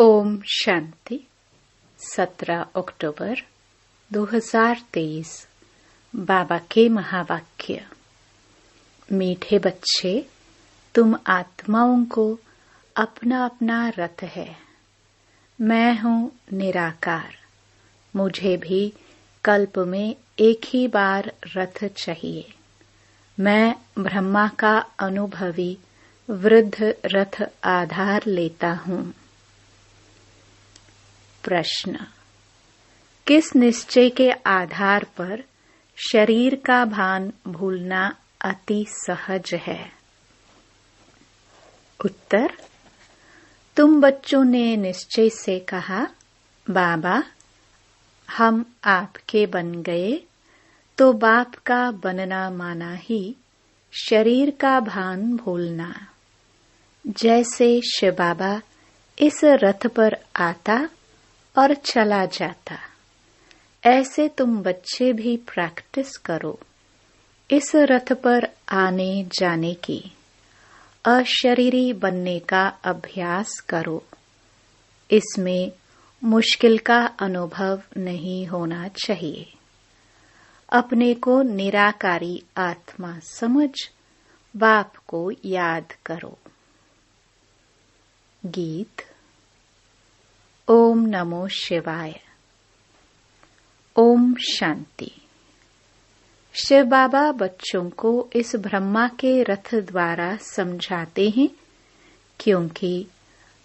ओम शांति। 17 अक्टूबर 2023। बाबा के महावाक्य। मीठे बच्चे, तुम आत्माओं को अपना अपना रथ है। मैं हूँ निराकार। मुझे भी कल्प में एक ही बार रथ चाहिए। मैं ब्रह्मा का अनुभवी वृद्ध रथ आधार लेता हूँ। प्रश्न: किस निश्चय के आधार पर शरीर का भान भूलना अति सहज है? उत्तर: तुम बच्चों ने निश्चय से कहा, बाबा हम आपके बन गए, तो बाप का बनना माना ही शरीर का भान भूलना। जैसे शिव बाबा इस रथ पर आता और चला जाता, ऐसे तुम बच्चे भी प्रैक्टिस करो इस रथ पर आने जाने की। अशरीरी बनने का अभ्यास करो। इसमें मुश्किल का अनुभव नहीं होना चाहिए। अपने को निराकारी आत्मा समझ बाप को याद करो। गीत। ओम नमो शिवाय। ओम शांति। शिव बाबा बच्चों को इस ब्रह्मा के रथ द्वारा समझाते हैं, क्योंकि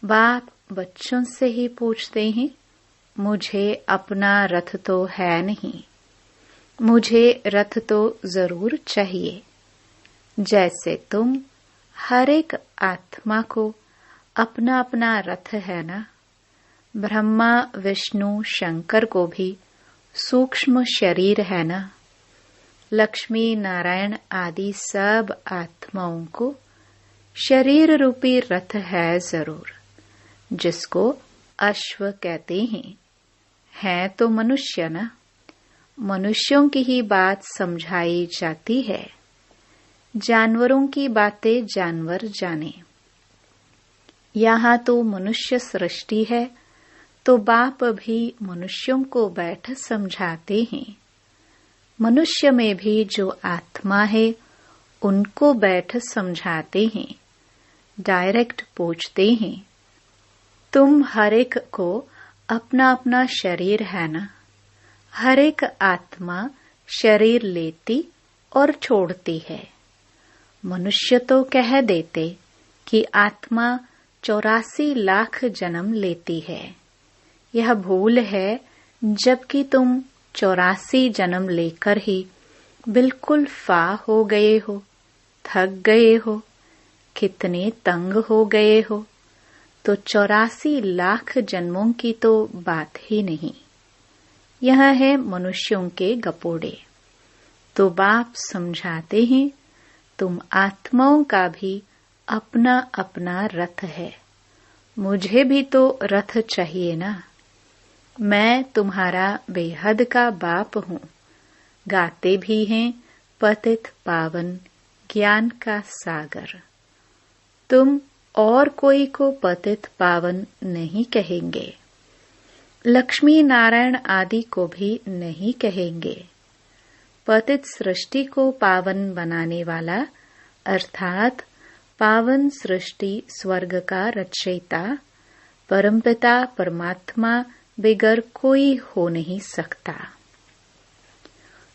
बाप बच्चों से ही पूछते हैं, मुझे अपना रथ तो है नहीं, मुझे रथ तो जरूर चाहिए। जैसे तुम हर एक आत्मा को अपना अपना रथ है ना, ब्रह्मा विष्णु शंकर को भी सूक्ष्म शरीर है ना, लक्ष्मी नारायण आदि सब आत्माओं को शरीर रूपी रथ है जरूर, जिसको अश्व कहते हैं तो मनुष्य ना। मनुष्यों की ही बात समझाई जाती है, जानवरों की बातें जानवर जाने। यहाँ तो मनुष्य सृष्टि है, तो बाप भी मनुष्यों को बैठ समझाते हैं। मनुष्य में भी जो आत्मा है, उनको बैठ समझाते हैं। डायरेक्ट पूछते हैं, तुम हर एक को अपना अपना शरीर है ना? हर एक आत्मा शरीर लेती और छोड़ती है। मनुष्य तो कह देते कि आत्मा 84 लाख जन्म लेती है। यह भूल है, जबकि तुम 84 जन्म लेकर ही बिल्कुल फा हो गए हो, थक गए हो, कितने तंग हो गए हो। तो 84 लाख जन्मों की तो बात ही नहीं। यह है मनुष्यों के गपोड़े। तो बाप समझाते हैं, तुम आत्माओं का भी अपना अपना रथ है। मुझे भी तो रथ चाहिए ना। मैं तुम्हारा बेहद का बाप हूँ। गाते भी हैं पतित पावन ज्ञान का सागर। तुम और कोई को पतित पावन नहीं कहेंगे, लक्ष्मी नारायण आदि को भी नहीं कहेंगे। पतित सृष्टि को पावन बनाने वाला अर्थात पावन सृष्टि स्वर्ग का रचयिता परमपिता परमात्मा बिगर कोई हो नहीं सकता।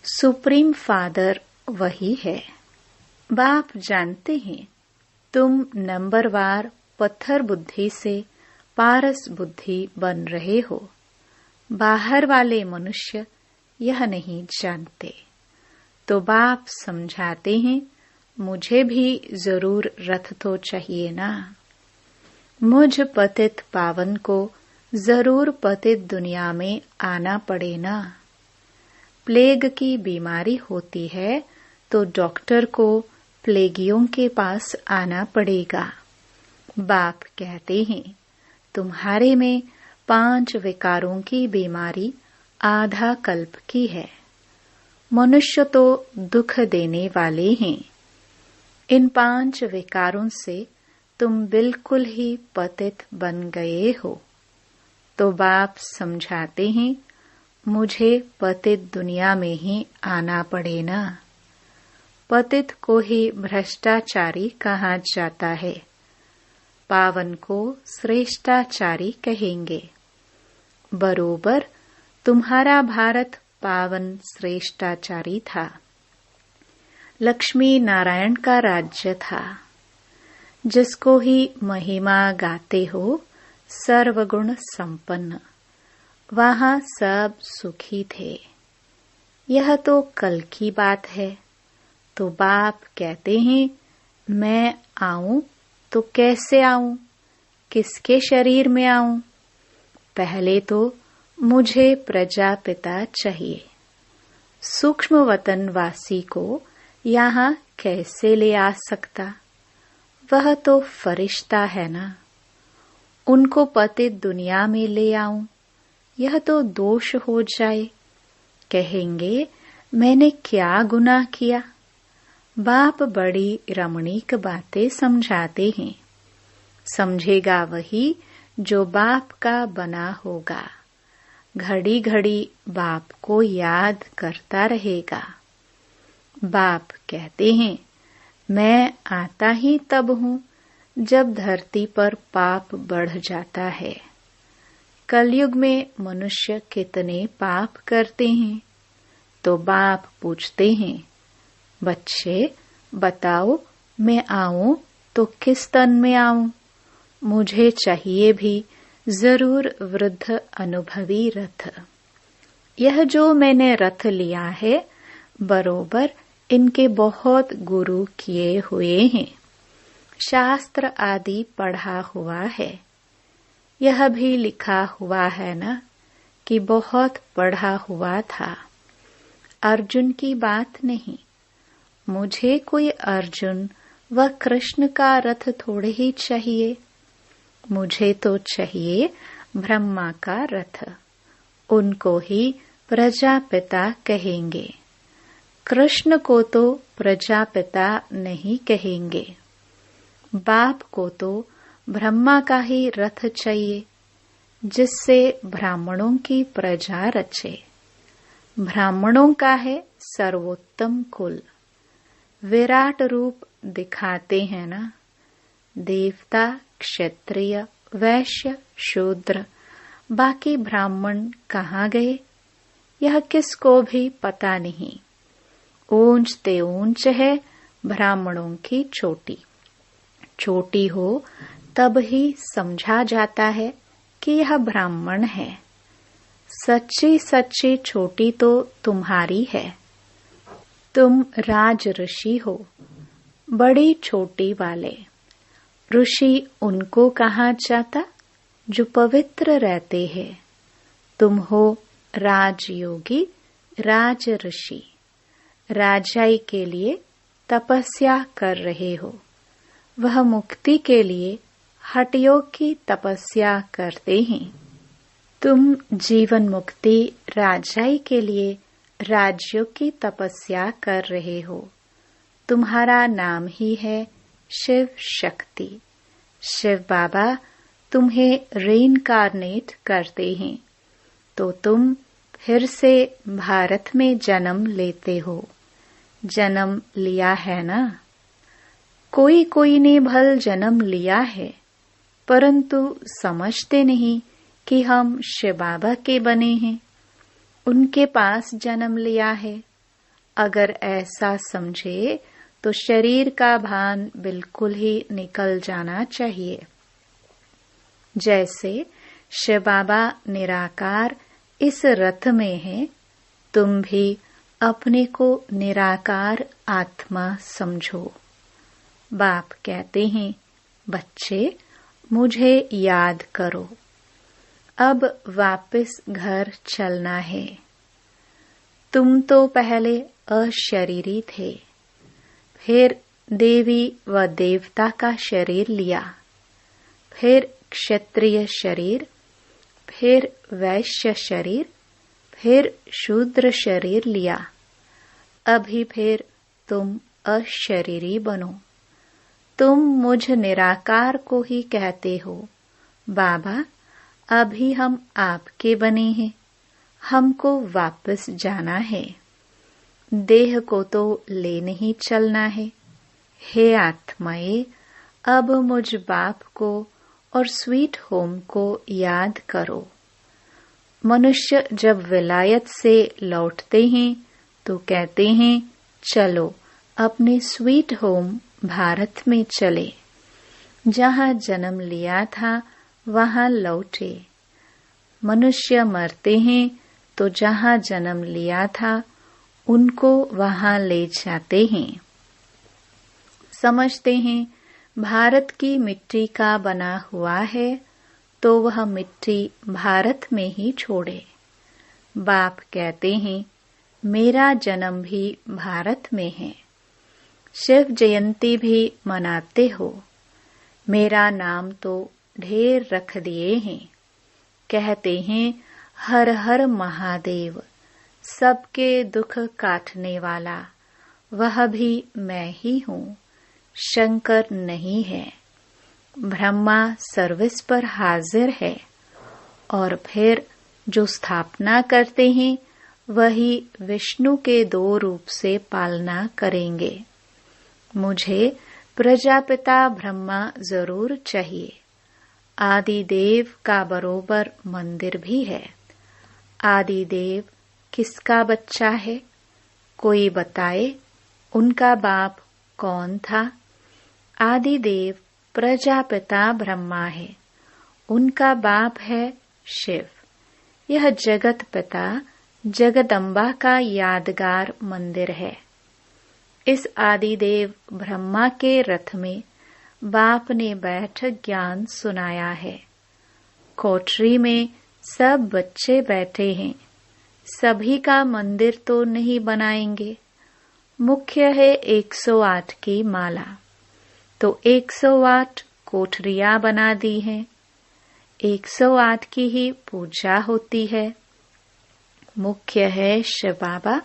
सुप्रीम फादर वही है। बाप जानते हैं तुम नंबरवार पत्थर बुद्धि से पारस बुद्धि बन रहे हो। बाहर वाले मनुष्य यह नहीं जानते। तो बाप समझाते हैं, मुझे भी जरूर रथ तो चाहिए ना। मुझ पतित पावन को जरूर पतित दुनिया में आना पड़े ना। प्लेग की बीमारी होती है तो डॉक्टर को प्लेगियों के पास आना पड़ेगा। बाप कहते हैं, तुम्हारे में 5 विकारों की बीमारी आधा कल्प की है। मनुष्य तो दुख देने वाले हैं। इन 5 विकारों से तुम बिल्कुल ही पतित बन गए हो। तो बाप समझाते हैं, मुझे पतित दुनिया में ही आना पड़े ना। पतित को ही भ्रष्टाचारी कहा जाता है, पावन को श्रेष्ठाचारी कहेंगे। बरोबर तुम्हारा भारत पावन श्रेष्ठाचारी था। लक्ष्मी नारायण का राज्य था। जिसको ही महिमा गाते हो सर्वगुण संपन्न, वहां सब सुखी थे। यह तो कल की बात है। तो बाप कहते हैं, मैं आऊं तो कैसे आऊं, किसके शरीर में आऊं? पहले तो मुझे प्रजापिता चाहिए। सूक्ष्म वतन वासी को यहाँ कैसे ले आ सकता? वह तो फरिश्ता है ना। उनको पतित दुनिया में ले आऊं, यह तो दोष हो जाए। कहेंगे, मैंने क्या गुनाह किया? बाप बड़ी रमणीक बातें समझाते हैं। समझेगा वही जो बाप का बना होगा। घड़ी घड़ी बाप को याद करता रहेगा। बाप कहते हैं, मैं आता ही तब हूं जब धरती पर पाप बढ़ जाता है। कलयुग में मनुष्य कितने पाप करते हैं? तो बाप पूछते हैं, बच्चे बताओ, मैं आऊं तो किस तन में आऊं? मुझे चाहिए भी जरूर वृद्ध अनुभवी रथ। यह जो मैंने रथ लिया है, बरोबर इनके बहुत गुरु किए हुए हैं। शास्त्र आदि पढ़ा हुआ है। यह भी लिखा हुआ है ना कि बहुत पढ़ा हुआ था। अर्जुन की बात नहीं। मुझे कोई अर्जुन व कृष्ण का रथ थोड़े ही चाहिए। मुझे तो चाहिए ब्रह्मा का रथ। उनको ही प्रजापिता कहेंगे। कृष्ण को तो प्रजापिता नहीं कहेंगे। बाप को तो ब्रह्मा का ही रथ चाहिए, जिससे ब्राह्मणों की प्रजा रचे। ब्राह्मणों का है सर्वोत्तम कुल। विराट रूप दिखाते हैं ना। देवता, क्षत्रिय, वैश्य, शूद्र, बाकी ब्राह्मण कहाँ गए? यह किसको भी पता नहीं। ऊंच ते ऊंच है ब्राह्मणों की चोटी। चोटी हो तब ही समझा जाता है कि यह ब्राह्मण है। सच्ची सच्ची चोटी तो तुम्हारी है। तुम राज ऋषि हो, बड़ी छोटी वाले। ऋषि उनको कहा जाता जो पवित्र रहते हैं। तुम हो राजयोगी, राज ऋषि। राजाई के लिए तपस्या कर रहे हो। वह मुक्ति के लिए हठयोग की तपस्या करते हैं। तुम जीवन मुक्ति राजाई के लिए राज्यों की तपस्या कर रहे हो। तुम्हारा नाम ही है शिव शक्ति। शिव बाबा तुम्हें रीइंकार्नेट करते हैं, तो तुम फिर से भारत में जन्म लेते हो। जन्म लिया है ना। कोई कोई ने भल जन्म लिया है, परंतु समझते नहीं कि हम शिव बाबा के बने हैं। उनके पास जन्म लिया है। अगर ऐसा समझे तो शरीर का भान बिल्कुल ही निकल जाना चाहिए। जैसे शिव बाबा निराकार इस रथ में है, तुम भी अपने को निराकार आत्मा समझो। बाप कहते हैं, बच्चे मुझे याद करो। अब वापस घर चलना है। तुम तो पहले अशरीरी थे, फिर देवी व देवता का शरीर लिया, फिर क्षत्रिय शरीर, फिर वैश्य शरीर, फिर शूद्र शरीर लिया। अभी फिर तुम अशरीरी बनो। तुम मुझ निराकार को ही कहते हो, बाबा अभी हम आपके बने हैं, हमको वापस जाना है। देह को तो ले नहीं चलना है। हे आत्माएं, अब मुझ बाप को और स्वीट होम को याद करो। मनुष्य जब विलायत से लौटते हैं तो कहते हैं, चलो अपने स्वीट होम भारत में चले। जहाँ जन्म लिया था वहाँ लौटे। मनुष्य मरते हैं तो जहाँ जन्म लिया था उनको वहाँ ले जाते हैं। समझते हैं भारत की मिट्टी का बना हुआ है तो वह मिट्टी भारत में ही छोड़े। बाप कहते हैं, मेरा जन्म भी भारत में है। शिव जयंती भी मनाते हो। मेरा नाम तो ढेर रख दिए हैं। कहते हैं, हर हर महादेव, सबके दुख काटने वाला, वह भी मैं ही हूँ, शंकर नहीं है। ब्रह्मा सर्विस पर हाजिर है और फिर जो स्थापना करते हैं वही विष्णु के 2 रूप से पालना करेंगे। मुझे प्रजापिता ब्रह्मा जरूर चाहिए। आदि देव का बरोबर मंदिर भी है। आदि देव किसका बच्चा है? कोई बताए उनका बाप कौन था? आदि देव प्रजापिता ब्रह्मा है। उनका बाप है शिव। यह जगत पिता जगदम्बा का यादगार मंदिर है। इस आदिदेव ब्रह्मा के रथ में बाप ने बैठ ज्ञान सुनाया है। कोठरी में सब बच्चे बैठे हैं। सभी का मंदिर तो नहीं बनाएंगे। मुख्य है 108 की माला, तो 108 कोठरियां बना दी हैं। 108 की ही पूजा होती है। मुख्य है शिव बाबा,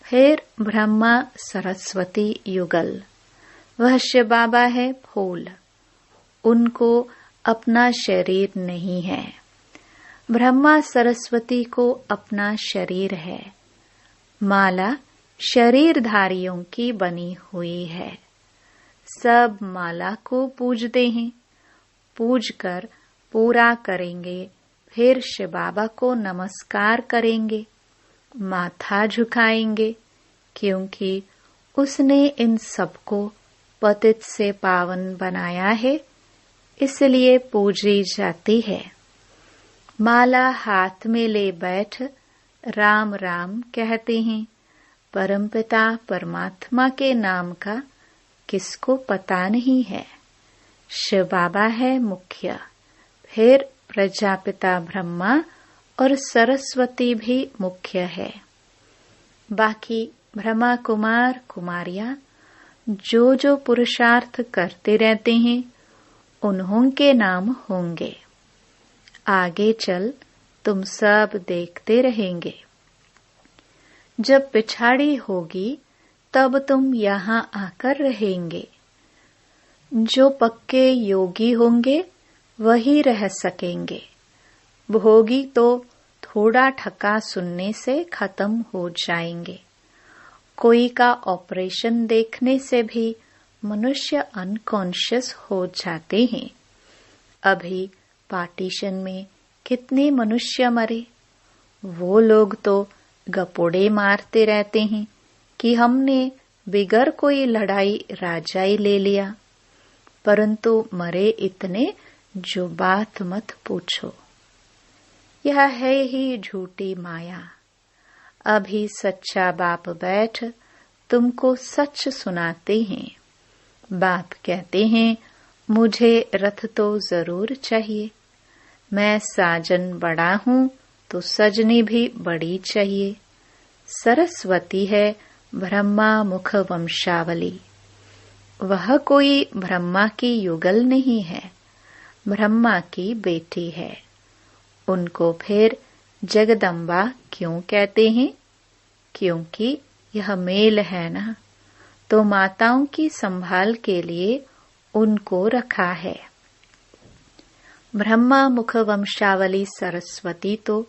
फिर ब्रह्मा सरस्वती युगल। वह शिव बाबा है फूल, उनको अपना शरीर नहीं है। ब्रह्मा सरस्वती को अपना शरीर है। माला शरीरधारियों की बनी हुई है। सब माला को पूजते हैं। पूज कर पूरा करेंगे, फिर शिव बाबा को नमस्कार करेंगे, माथा झुकाएंगे, क्योंकि उसने इन सबको पतित से पावन बनाया है, इसलिए पूजी जाती है। माला हाथ में ले बैठ राम राम कहते हैं। परमपिता परमात्मा के नाम का किसको पता नहीं है। शिव बाबा है मुख्य, फिर प्रजापिता ब्रह्मा और सरस्वती भी मुख्य है। बाकी ब्रह्मा कुमार कुमारियां जो जो पुरुषार्थ करते रहते हैं उन्हों के नाम होंगे। आगे चल तुम सब देखते रहेंगे। जब पिछाड़ी होगी तब तुम यहाँ आकर रहेंगे। जो पक्के योगी होंगे वही रह सकेंगे। भोगी तो थोड़ा ठक्का सुनने से खत्म हो जाएंगे। कोई का ऑपरेशन देखने से भी मनुष्य अनकॉन्शियस हो जाते हैं। अभी पार्टीशन में कितने मनुष्य मरे। वो लोग तो गपोड़े मारते रहते हैं कि हमने बिगर कोई लड़ाई राजाई ले लिया, परंतु मरे इतने जो बात मत पूछो। यह है ही झूठी माया। अभी सच्चा बाप बैठ तुमको सच सुनाते हैं। बाप कहते हैं, मुझे रथ तो जरूर चाहिए। मैं साजन बड़ा हूँ तो सजनी भी बड़ी चाहिए। सरस्वती है ब्रह्मा मुख वंशावली। वह कोई ब्रह्मा की युगल नहीं है, ब्रह्मा की बेटी है। उनको फिर जगदम्बा क्यों कहते हैं? क्योंकि यह मेल है ना, तो माताओं की संभाल के लिए उनको रखा है। ब्रह्मा मुख वंशावली सरस्वती तो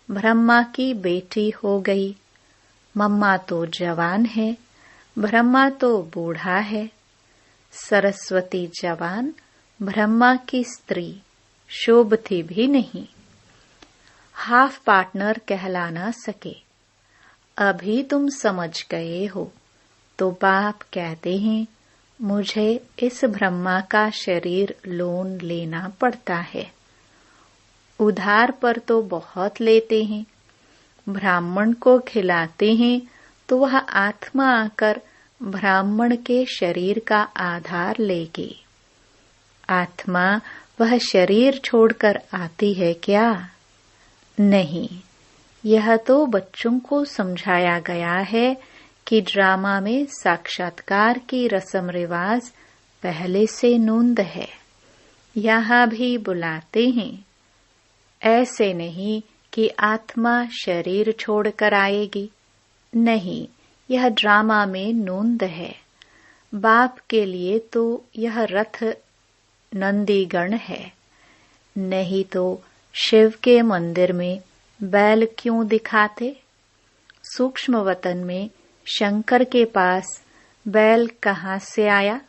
ब्रह्मा की बेटी हो गई। मम्मा तो जवान है, ब्रह्मा तो बूढ़ा है। सरस्वती जवान, ब्रह्मा की स्त्री शोभती भी नहीं। हाफ पार्टनर कहला न सके। अभी तुम समझ गए हो तो बाप कहते हैं मुझे इस ब्रह्मा का शरीर लोन लेना पड़ता है। उधार पर तो बहुत लेते हैं। ब्राह्मण को खिलाते हैं तो वह आत्मा आकर ब्राह्मण के शरीर का आधार लेगी। आत्मा वह शरीर छोड़कर आती है क्या? नहीं। यह तो बच्चों को समझाया गया है कि ड्रामा में साक्षात्कार की रस्म रिवाज पहले से नोंद है। यहाँ भी बुलाते हैं। ऐसे नहीं कि आत्मा शरीर छोड़कर आएगी। नहीं, यह ड्रामा में नोंद है। बाप के लिए तो यह रथ नंदीगण है। नहीं तो शिव के मंदिर में बैल क्यों दिखाते? सूक्ष्म वतन में शंकर के पास बैल कहाँ से आया?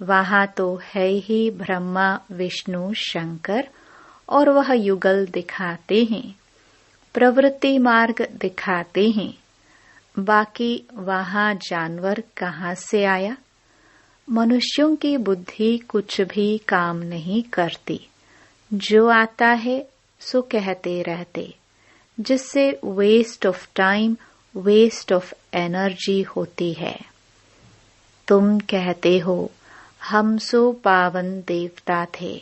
वहाँ तो है ही ब्रह्मा विष्णु शंकर और वह युगल दिखाते हैं, प्रवृत्ति मार्ग दिखाते हैं। बाकी वहाँ जानवर कहाँ से आया? मनुष्यों की बुद्धि कुछ भी काम नहीं करती। जो आता है सो कहते रहते, जिससे waste of time, waste of energy होती है। तुम कहते हो हम सो पावन देवता थे,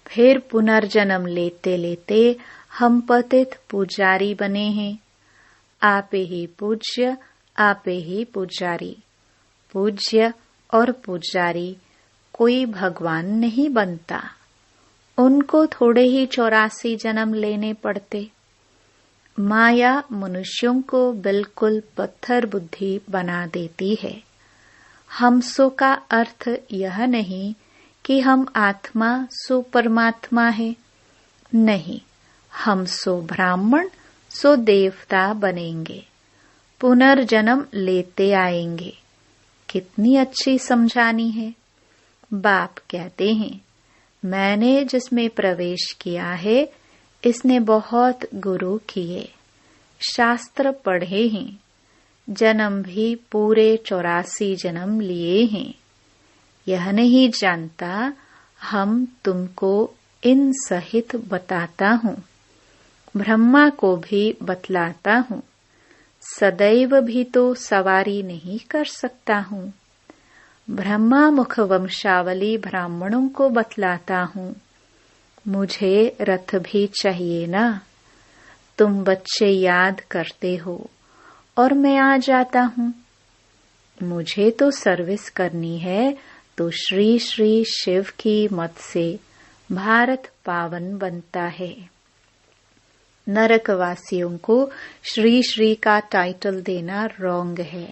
फिर पुनर्जन्म लेते लेते हम पतित पुजारी बने हैं। आपे ही पूज्य, आपे ही पुजारी। पूज्य और पुजारी कोई भगवान नहीं बनता। उनको थोड़े ही 84 जन्म लेने पड़ते। माया मनुष्यों को बिल्कुल पत्थर बुद्धि बना देती है। हमसो का अर्थ यह नहीं कि हम आत्मा सो परमात्मा है। नहीं, हम सो ब्राह्मण सो देवता बनेंगे, पुनर्जन्म लेते आएंगे। कितनी अच्छी समझानी है। बाप कहते हैं मैंने जिसमें प्रवेश किया है इसने बहुत गुरु किए, शास्त्र पढ़े हैं, जन्म भी पूरे 84 जन्म लिए हैं। यह नहीं जानता हम तुमको इन सहित बताता हूँ। ब्रह्मा को भी बतलाता हूँ। सदैव भी तो सवारी नहीं कर सकता हूँ। ब्रह्मा मुख वंशावली ब्राह्मणों को बतलाता हूँ। मुझे रथ भी चाहिए ना। तुम बच्चे याद करते हो और मैं आ जाता हूँ। मुझे तो सर्विस करनी है तो श्री श्री शिव की मत से भारत पावन बनता है। नरकवासियों को श्री श्री का टाइटल देना रॉन्ग है।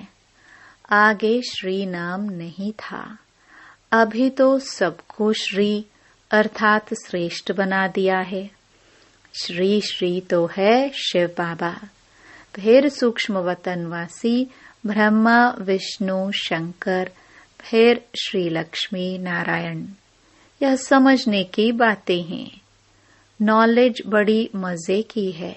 आगे श्री नाम नहीं था। अभी तो सबको श्री अर्थात श्रेष्ठ बना दिया है। श्री श्री तो है शिव बाबा, फिर सूक्ष्म वतनवासी ब्रह्मा विष्णु शंकर, फिर श्री लक्ष्मी नारायण। यह समझने की बातें हैं। नॉलेज बड़ी मजे की है,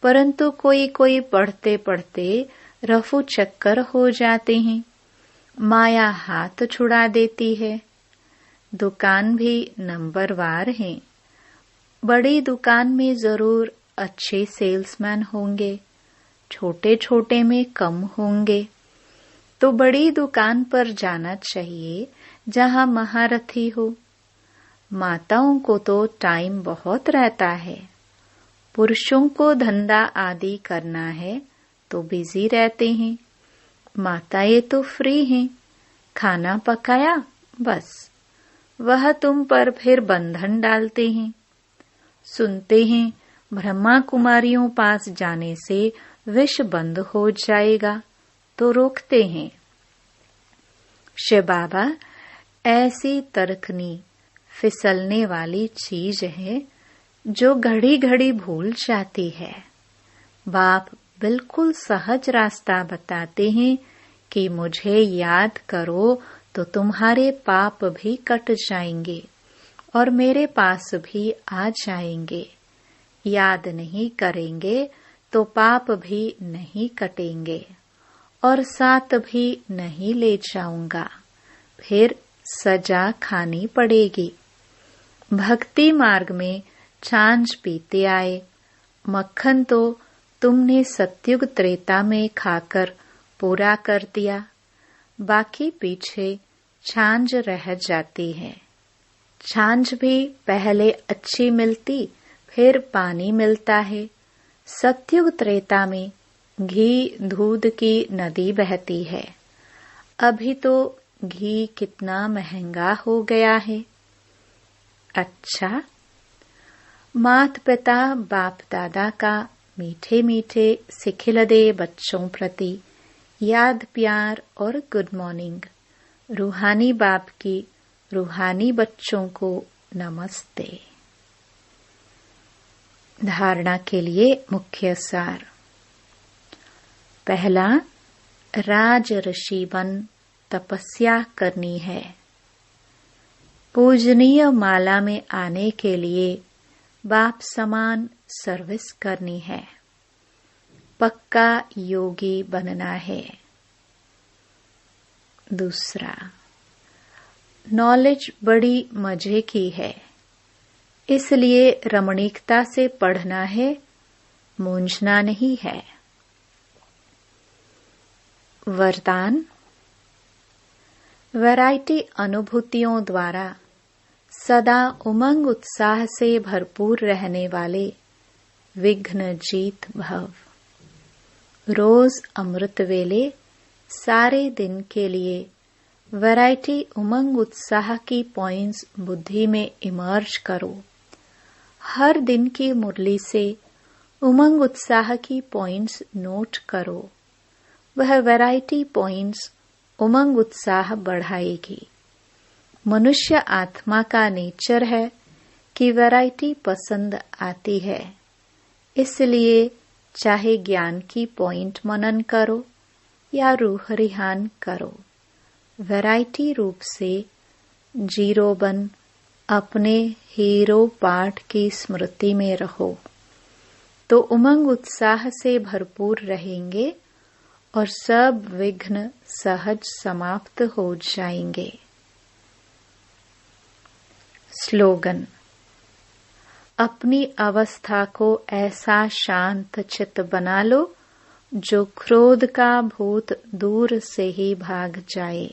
परंतु कोई कोई पढ़ते पढ़ते रफू चक्कर हो जाते हैं। माया हाथ छुड़ा देती है। दुकान भी नंबरवार है। बड़ी दुकान में जरूर अच्छे सेल्समैन होंगे, छोटे छोटे में कम होंगे। तो बड़ी दुकान पर जाना चाहिए जहाँ महारथी हो। माताओं को तो टाइम बहुत रहता है। पुरुषों को धंधा आदि करना है तो बिजी रहते हैं। माताएं तो फ्री हैं, खाना पकाया बस। वह तुम पर फिर बंधन डालते हैं। सुनते हैं ब्रह्मा कुमारियों पास जाने से विष बंद हो जाएगा तो रोकते हैं। शिव बाबा ऐसी तरखनी फिसलने वाली चीज है जो घड़ी घड़ी भूल जाती है। बाप बिल्कुल सहज रास्ता बताते हैं कि मुझे याद करो तो तुम्हारे पाप भी कट जाएंगे और मेरे पास भी आ जाएंगे। याद नहीं करेंगे तो पाप भी नहीं कटेंगे और साथ भी नहीं ले जाऊंगा, फिर सजा खानी पड़ेगी। भक्ति मार्ग में छाछ पीते आए, मक्खन तो तुमने सतयुग त्रेता में खाकर पूरा कर दिया, बाकी पीछे छाछ रह जाती है। छाछ भी पहले अच्छी मिलती, फिर पानी मिलता है। सतयुग त्रेता में घी दूध की नदी बहती है। अभी तो घी कितना महंगा हो गया है। अच्छा, माता पिता बाप दादा का मीठे मीठे सिखिलदे बच्चों प्रति याद प्यार और गुड मॉर्निंग। रूहानी बाप की रूहानी बच्चों को नमस्ते। धारणा के लिए मुख्य सार। पहला, राज ऋषि बन तपस्या करनी है। पूजनीय माला में आने के लिए बाप समान सर्विस करनी है। पक्का योगी बनना है। दूसरा, नॉलेज बड़ी मजे की है, इसलिए रमणीकता से पढ़ना है, मूंझना नहीं है। वरदान, वैरायटी अनुभूतियों द्वारा सदा उमंग उत्साह से भरपूर रहने वाले विघ्न जीत भव। रोज अमृत वेले सारे दिन के लिए वैरायटी उमंग उत्साह की पॉइंट्स बुद्धि में इमर्ज करो। हर दिन की मुरली से उमंग उत्साह की पॉइंट्स नोट करो। वह वैरायटी पॉइंट्स उमंग उत्साह बढ़ाएगी। मनुष्य आत्मा का नेचर है कि वैरायटी पसंद आती है, इसलिए चाहे ज्ञान की पॉइंट मनन करो या रूह रिहान करो, वैरायटी रूप से जीरो बन अपने हीरो पाठ की स्मृति में रहो, तो उमंग उत्साह से भरपूर रहेंगे और सब विघ्न सहज समाप्त हो जाएंगे। स्लोगन, अपनी अवस्था को ऐसा शांत चित्त बना लो जो क्रोध का भूत दूर से ही भाग जाए।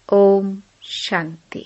ओम शांति।